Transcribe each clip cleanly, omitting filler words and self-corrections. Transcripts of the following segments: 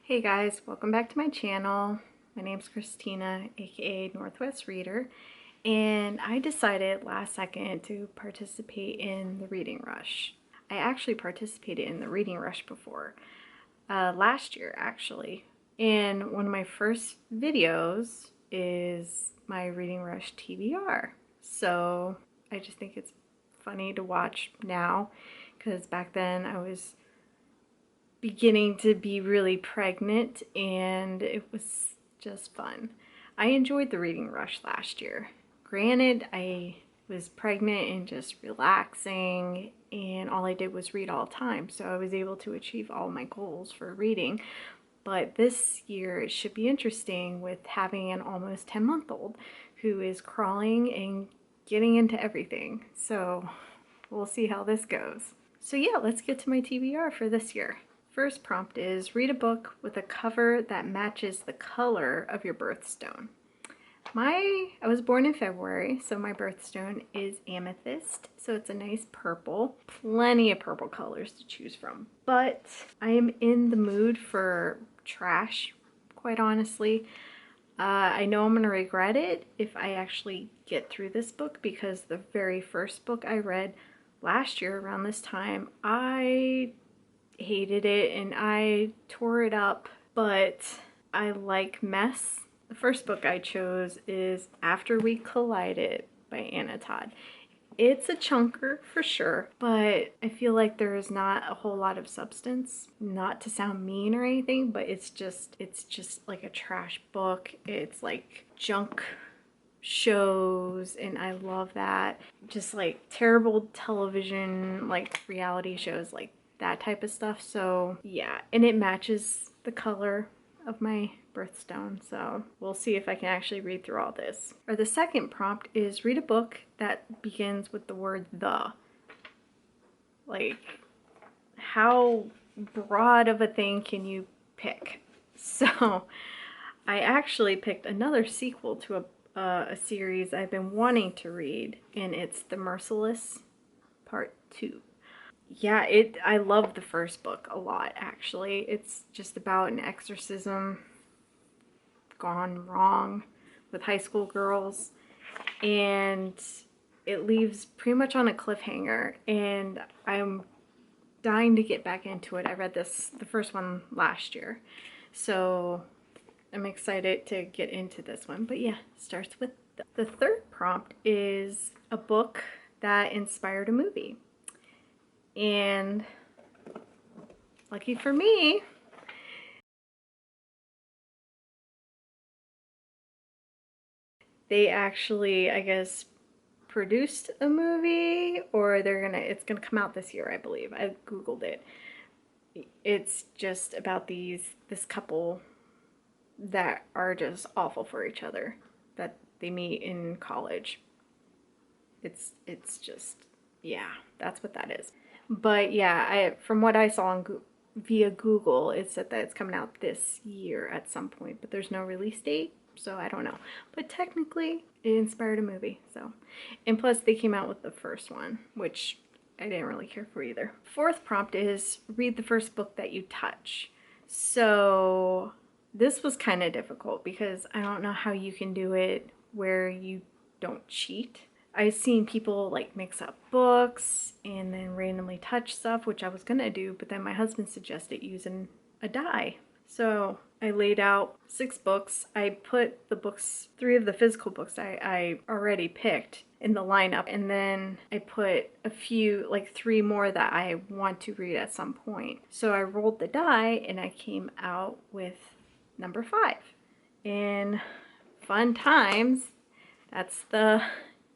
Hey guys, welcome back to my channel. My name's Christina, aka Northwest Reader, and I decided last second to participate in the Reading Rush. I actually participated in the Reading Rush before, last year actually, and one of my first videos is my Reading Rush TBR. So I just think it's funny to watch now, because back then I was beginning to be really pregnant and it was just fun. I enjoyed the Reading Rush last year. Granted, I was pregnant and just relaxing, and all I did was read all the time, so I was able to achieve all my goals for reading. But this year it should be interesting with having an almost 10-month-old who is crawling and getting into everything. So we'll see how this goes. So yeah, let's get to my TBR for this year. First prompt is read a book with a cover that matches the color of your birthstone. I was born in February, so my birthstone is amethyst, so it's a nice purple. Plenty of purple colors to choose from. But I am in the mood for trash, quite honestly. I know I'm going to regret it if I actually get through this book, because the very first book I read last year around this time, I hated it and I tore it up, but I like mess. The first book I chose is After We Collided by Anna Todd. It's a chunker for sure, but I feel like there is not a whole lot of substance. Not to sound mean or anything, but it's just like a trash book. It's like junk shows, and I love that. Just like terrible television, like reality shows, like that type of stuff. So yeah, and it matches the color of my birthstone, so we'll see if I can actually read through all this. Or the second prompt is read a book that begins with the word the. Like, how broad of a thing can you pick? So I actually picked another sequel to a series I've been wanting to read, and it's The Merciless Part 2. Yeah, I love the first book a lot, actually. It's just about an exorcism gone wrong with high school girls, and it leaves pretty much on a cliffhanger, and I'm dying to get back into it. I read the first one last year, so I'm excited to get into this one. But yeah, it starts with the third prompt is a book that inspired a movie. And lucky for me, they actually, I guess, produced a movie, or it's gonna come out this year, I believe. I googled it. It's just about this couple that are just awful for each other, that they meet in college. It's just, yeah, that's what that is. But yeah, from what I saw on via Google, it said that it's coming out this year at some point, but there's no release date, so I don't know. But technically, it inspired a movie, so. And plus, they came out with the first one, which I didn't really care for either. Fourth prompt is read the first book that you touch. So this was kind of difficult because I don't know how you can do it where you don't cheat. I've seen people like mix up books and then randomly touch stuff, which I was gonna do, but then my husband suggested using a die. So I laid out 6 books. I put the books, 3 of the physical books I already picked in the lineup, and then I put a few, like 3 more that I want to read at some point. So I rolled the die and I came out with number 5. And fun times, that's the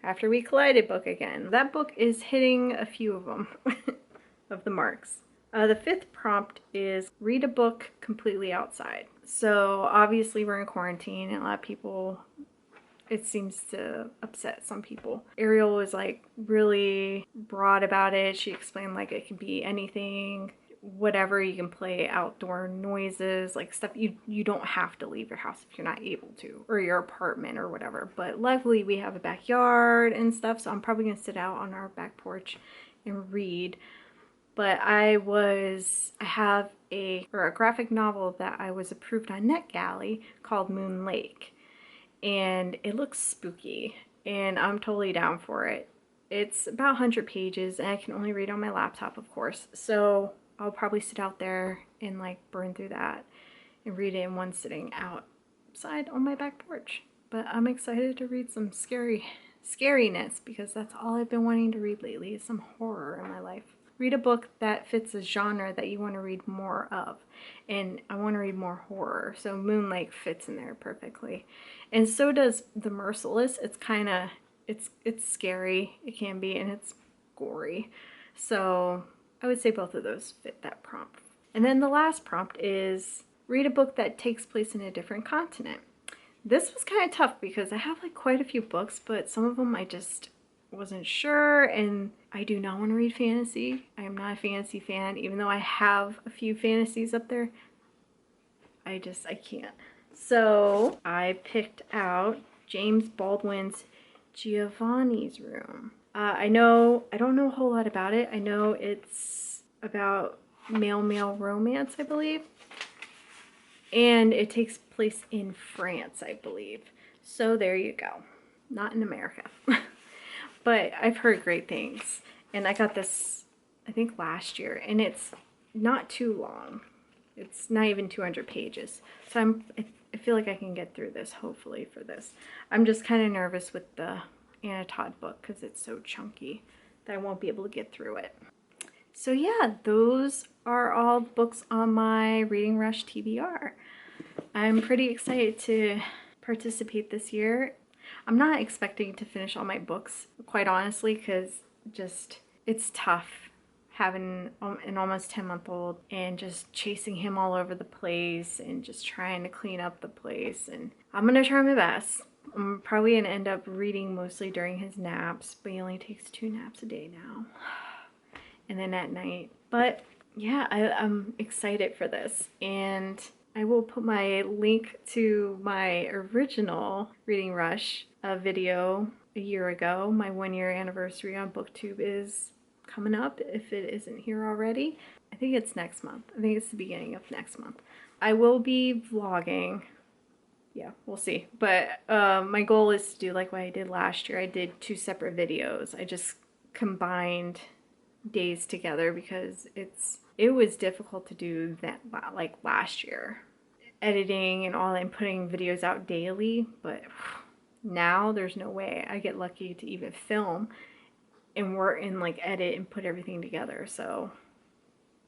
After We Collided book again. That book is hitting a few of them, of the marks. The 5th prompt is read a book completely outside. So obviously we're in quarantine, and a lot of people, it seems to upset some people. Ariel was like really broad about it. She explained like it can be anything, whatever. You can play outdoor noises, like stuff you don't have to leave your house if you're not able to, or your apartment or whatever. But luckily we have a backyard and stuff, so I'm probably gonna sit out on our back porch and read. But I have a graphic novel that I was approved on NetGalley called Moon Lake, and it looks spooky, and I'm totally down for it. It's about 100 pages, and I can only read on my laptop, of course, so I'll probably sit out there and like burn through that and read it in one sitting outside on my back porch. But I'm excited to read some scariness, because that's all I've been wanting to read lately, is some horror in my life. Read a book that fits a genre that you want to read more of, and I want to read more horror, so Moon Lake fits in there perfectly. And so does The Merciless. It's kind of, it's scary, it can be, and it's gory. So I would say both of those fit that prompt. And then the last prompt is read a book that takes place in a different continent. This was kind of tough because I have like quite a few books, but some of them I just wasn't sure, and I do not want to read fantasy. I am not a fantasy fan, even though I have a few fantasies up there. I can't. So I picked out James Baldwin's Giovanni's Room. I don't know a whole lot about it. I know it's about male-male romance, I believe. And it takes place in France, I believe. So there you go. Not in America. But I've heard great things. And I got this, I think, last year. And it's not too long. It's not even 200 pages. So I feel like I can get through this, hopefully, for this. I'm just kind of nervous with the Anna Todd book because it's so chunky that I won't be able to get through it. So yeah, those are all books on my Reading Rush TBR. I'm pretty excited to participate this year. I'm not expecting to finish all my books, quite honestly, because it's tough having an almost 10-month-old and just chasing him all over the place and just trying to clean up the place. And I'm gonna try my best. I'm probably gonna end up reading mostly during his naps, but he only takes 2 naps a day now. And then at night. But yeah, I'm excited for this, and I will put my link to my original Reading Rush video a year ago. My 1-year anniversary on BookTube is coming up, if it isn't here already. I think it's next month. I think it's the beginning of next month. I will be vlogging. Yeah, we'll see. But my goal is to do like what I did last year. I did 2 separate videos. I just combined days together because it was difficult to do that like last year, editing and all, and putting videos out daily. But now there's no way. I get lucky to even film and work and like edit and put everything together, so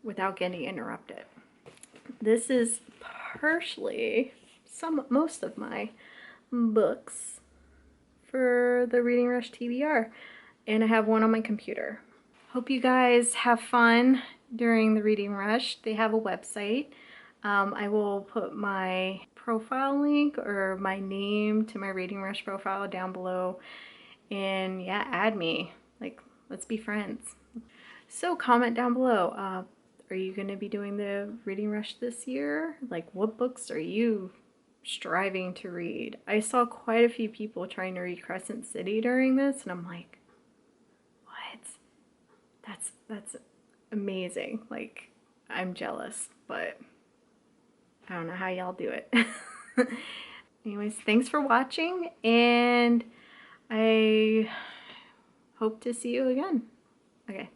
without getting interrupted. This is partially most of my books for the Reading Rush TBR, and I have one on my computer. Hope you guys have fun during the Reading Rush. They have a website. I will put my profile link or my name to my Reading Rush profile down below. And yeah, add me. Like, let's be friends. So comment down below. Are you going to be doing the Reading Rush this year? Like, what books are you striving to read? I saw quite a few people trying to read Crescent City during this, and I'm like, that's amazing. Like, I'm jealous, but I don't know how y'all do it. Anyways, thanks for watching, and I hope to see you again. Okay.